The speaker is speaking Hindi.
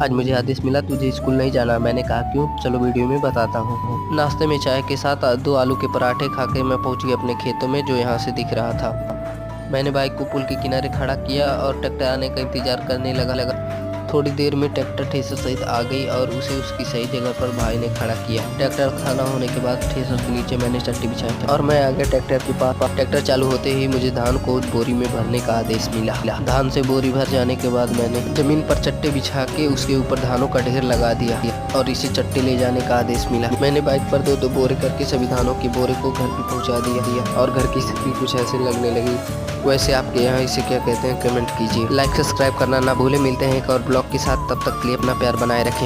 आज मुझे आदेश मिला तुझे स्कूल नहीं जाना। मैंने कहा क्यों? चलो वीडियो में बताता हूँ। नाश्ते में चाय के साथ 2 आलू के पराठे खा के मैं पहुंच गया अपने खेतों में, जो यहाँ से दिख रहा था। मैंने बाइक को पुल के किनारे खड़ा किया और ट्रैक्टर आने का इंतजार करने लगा। थोड़ी देर में ट्रैक्टर ठेसर सहित आ गई और उसे उसकी सही जगह पर भाई ने खड़ा किया। ट्रैक्टर खाना होने के बाद ठेसर के नीचे मैंने चट्टी बिछाई और मैं आ गया ट्रैक्टर के पास। ट्रैक्टर चालू होते ही मुझे धान को बोरी में भरने का आदेश मिला। धान से बोरी भर जाने के बाद मैंने जमीन पर चट्टे बिछा के उसके ऊपर धानों का ढेर लगा दिया और इसे चट्टे ले जाने का आदेश मिला। मैंने बाइक पर 2-2 बोरे करके सभी धानों के बोरे को घर पे पहुंचा दिया और घर की स्थिति कुछ ऐसे लगने लगी। वैसे आपके यहाँ इसे क्या कहते हैं कमेंट कीजिए। लाइक सब्सक्राइब करना ना भूले। मिलते हैं एक और ब्लॉग के साथ, तब तक के लिए अपना प्यार बनाए रखें।